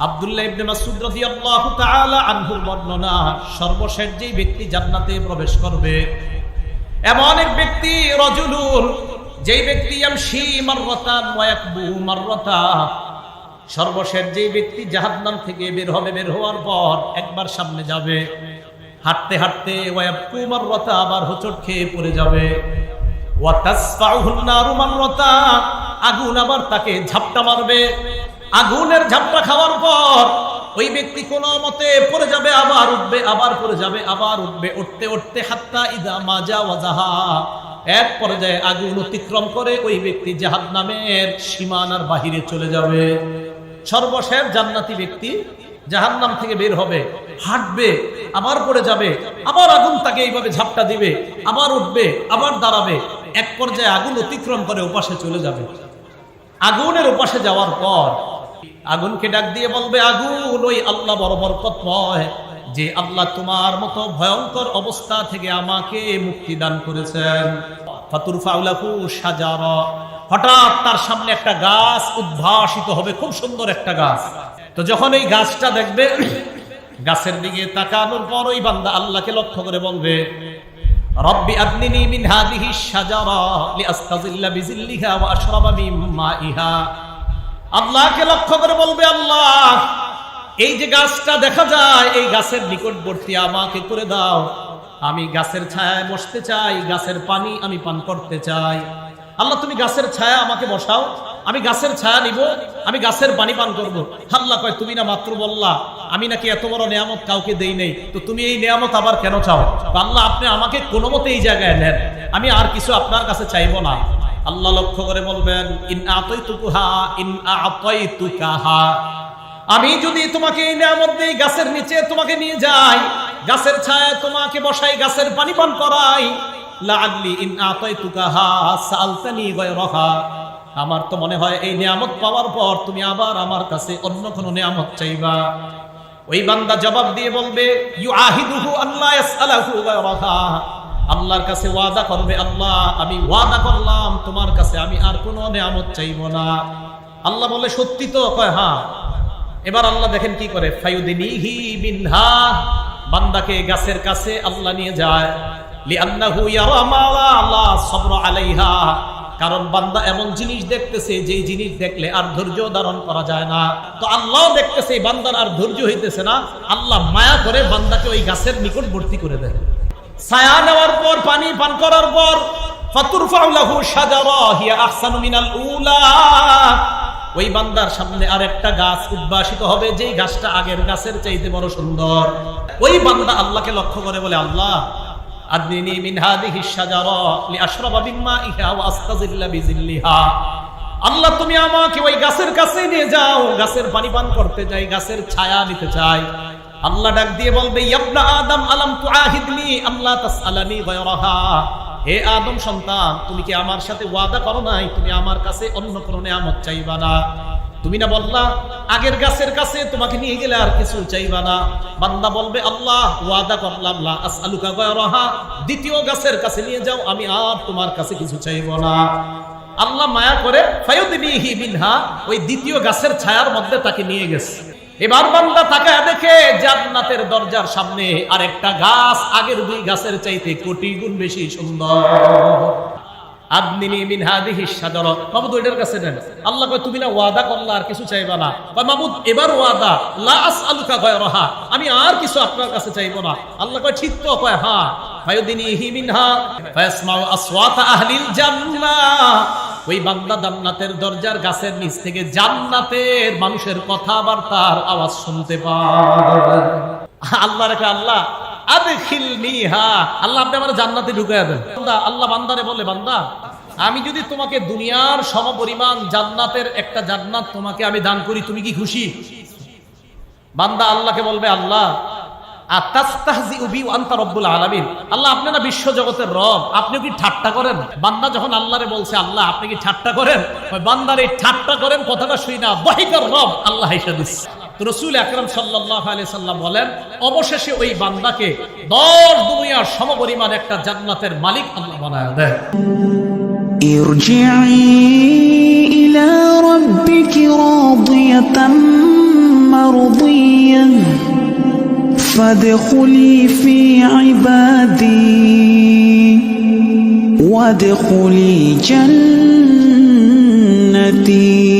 আব্দুল্লাহ ইবনে মাসউদ রাদিয়াল্লাহু তাআলা আনহুর বর্ণনা, সর্বশেষ যেই ব্যক্তি জান্নাতে প্রবেশ করবে এমন এক ব্যক্তি, রাজুলুন, যেই ব্যক্তি ইয়ামশি মাররাতান ওয়া ইয়াকবু মাররাতা, সর্বশেষ যেই ব্যক্তি জাহান্নাম থেকে বের হবে, বের হওয়ার পর একবার সামনে যাবে, হাঁটতে হাঁটতে ওয়া ইয়াবকু মাররাতা, আবার হোঁচট খেয়ে পড়ে যাবে, ওয়া তাসফাউহুন নারু মাররাতা, আগুন আবার তাকে ঝাপটা মারবে। আগুনের ঝাপটা খাওয়ার পর ওই ব্যক্তি কোনো মতে পড়ে যাবে, আবার উঠবে, আবার পড়ে যাবে, আবার উঠবে, উঠতে উঠতে হাত্তা ইযা মা জাওয়াজাহা, এক পর্যায়ে আগুন অতিক্রম করে ওই ব্যক্তি জাহান্নামের সীমানার বাহিরে চলে যাবে। সর্বশেষ জান্নাতি ব্যক্তি জাহান্নাম থেকে বের হবে, হাঁটবে, আবার পড়ে যাবে, আবার আগুন তাকে এইভাবে ঝাপটা দিবে, আবার উঠবে, আবার দাঁড়াবে, এক পর্যায়ে আগুন অতিক্রম করে ওপাশে চলে যাবে। আগুনের ওপাশে যাওয়ার পর আগুনকে ডাক দিয়ে বলবে, আগুন, ওই আল্লাহ বড় বরকতময়, যে আল্লাহ তোমার মতো ভয়ঙ্কর অবস্থা থেকে আমাকে মুক্তি দান করেছেন। ফাতুরফাউ লাহু শাজারা, হঠাৎ তার সামনে একটা গাছ উদ্ভাসিত হবে, খুব সুন্দর একটা গাছ। তো যখন এই গাছটা দেখবে, গাছের দিকে তাকানোর পর ওই বান্দা আল্লাহকে লক্ষ্য করে বলবে, রব্বি আদনিনি মিন হাযিহি শাজারা লিআস্তাযিল্লা বিযিল্লিহা ওয়া আশরাবা মিন মাইহা। আল্লাহকে লক্ষ্য করে বলবে, আল্লাহ, এই যে গাছটা দেখা যায়, এই গাছের নিকটবর্তী আমাকে করে দাও, আমি গাছের ছায়ায় বসতে চাই, গাছের পানি আমি পান করতে চাই। আল্লাহ, তুমি গাছের ছায়া আমাকে বসাও, আমি গাছের ছায়া নিব, আমি গাছের পানি পান করব। আল্লাহ কয়, তুমি না মাত্র বললা আমি নাকি এত বড় নিয়ামত কাউকে দেই নাই, তো তুমি এই নিয়ামত আবার কেন চাও? আল্লাহ, আপনি আমাকে কোনো মতে এই জায়গায় নেন, আমি আর কিছু আপনার কাছে চাইবো না। আল্লাহ লক্ষ্য করে বলবেন, ইন আতাইতুকাহা, আমি যদি তোমাকে এই নিয়ামত দেই, গাছের নিচে তোমাকে নিয়ে যাই, গাছের ছায়ায় তোমাকে বসাই, গাছের পানি পান করাই, লাআল্লি ইন আতাইতুকাহা সাআলতানি গায়রাহা, আমার তো মনে হয় এই নিয়ামত পাওয়ার পর তুমি আবার আমার কাছে অন্য কোনো নিয়ামত চাইবা। ওই বান্দা জবাব দিয়ে বলবে, ইউআহিদুহু আল্লাহ ইয়াসআলাহু গায়রাহা, আল্লাহর কাছে ওয়াদা করবে, আল্লাহ, আমি ওয়াদা করলাম তোমার কাছে আমি আর কোনো নিয়ামত চাইবো না। আল্লাহ বলে, সত্যি তো? কয়, হ্যাঁ। এবার আল্লাহ দেখেন কি করে, ফায়ুদনিহি মিনহা, বান্দাকে গাছের কাছে আল্লাহ নিয়ে যায়, লিআন্নাহু ইয়ারা মা লা সাবরা আলাইহা, কারণ বান্দা এমন জিনিস দেখতেছে যেই জিনিস দেখলে আর ধৈর্য ধারণ করা যায় না। তো আল্লাহ দেখতেছে বান্দার আর ধৈর্য হইতেছে না, আল্লাহ মায়া করে বান্দাকে ওই গাছের নিকটবর্তী করে দেয়। ছায়া নেওয়ার পর, পানি পান করার পর, ফাতুরফাউ লাহু শাজারা হিয়া আহসানু মিনাল উলা, ওই বান্দার সামনে আরেকটা গাছ উদ্ভাসিত হবে, যেই গাছটা আগের গাছের চাইতে বড় সুন্দর। ওই বান্দা আল্লাহকে লক্ষ্য করে বলে, আল্লাহ, আদনিনি মিন হাযিহি শাজারা লিআশরাবা মিন মাইহা ওয়া আস্তাযিল্লা বিযিল্লিহা, আল্লাহ, তুমি আমাকে ওই গাছের কাছে নিয়ে যাও, গাছের পানি পান করতে চাই, গাছের ছায়া নিতে চাই। আল্লাহ ডাক দিয়ে বলবে, ইবনা আদম আলাম তুআহিদনি আল্লা তাসআলানি গায়রাহা, হে আদম সন্তান, তুমি কি আমার সাথে ওয়াদা করো নাই তুমি আমার কাছে অন্য কোনো নিয়ামত চাইবা না? তুমি না বললা আগের গাছের কাছে তোমাকে নিয়ে গেলে আর কিছু চাইবা না? বান্দা বলবে, আল্লাহ, ওয়াদা করলাম, লা আসআলুকা গায়রাহা, দ্বিতীয় গাছের কাছে নিয়ে যাও, আমি আর তোমার কাছে কিছু চাইবো না। আল্লাহ মায়া করে ফায়ুদনিহি মিনহা, ওই দ্বিতীয় গাছের ছায়ার মধ্যে তাকে নিয়ে গেছে। এবার বান্দা তাকায় দেখে জান্নাতের দরজার সামনে আরেকটা গাছ আগের দুই গাছের চাইতে কোটি গুণ বেশি সুন্দর। আদনিনি মিন হাযিহি শাজারা, মাবুদ, ওইটার কাছে নেন। আল্লাহ কয়, তুমি না ওয়াদা করলা আর কিছু চাইবা না? কয়, মাবুদ, এবার ওয়াদা, লা আসআলুকা গায়রাহা, আমি আর কিছু আপনার কাছে চাইবো না। আল্লাহ কয়, ঠিক তো? কয়, হ্যাঁ। ফায়ুদনিহি মিনহা ফায়াসমাউ আসওয়াতা আহলিল জান্নাহ, ওই বান্দা জান্নাতের দরজার গাছের নিচ থেকে জান্নাতের মানুষের কথাবার্তার আওয়াজ শুনতে পায়। আল্লাহ রেখে, আল্লাহ আদখিলনিহা, আল্লাহ, আপনি আমার জান্নাতে ঢুকাইয়া দেন। আল্লাহ বান্দারে বলে, বান্দা, আমি যদি তোমাকে দুনিয়ার সমপরিমাণ জান্নাতের একটা জান্নাত তোমাকে আমি দান করি, তুমি কি খুশি? বান্দা আল্লাহকে বলবে, আল্লাহ, আতাস্তাহজিউ বি ওয়া আনতা রব্বুল আলামিন, আল্লাহ, আপনি না বিশ্ব জগতের রব, আপনি কি ঠাট্টা করেন? বান্দা যখন আল্লাহরে বলছে, আল্লাহ, আপনি কি ঠাট্টা করেন? বান্দার এই ঠাট্টা করেন কথাটা শুই না, দাহিকার রব আল্লাহ হাইসা দিচ্ছে। তো রাসূল আকরাম সাল্লাল্লাহু আলাইহি সাল্লাম বলেন, অবশেষে ওই বান্দাকে 10 দুনিয়ার সমপরিমাণ একটা জান্নাতের মালিক আল্লাহ বানায় দেয়। ইরজিই ইলা রাব্বিকি রাদিয়াতাম فادخلي في عبادي وادخلي جنتي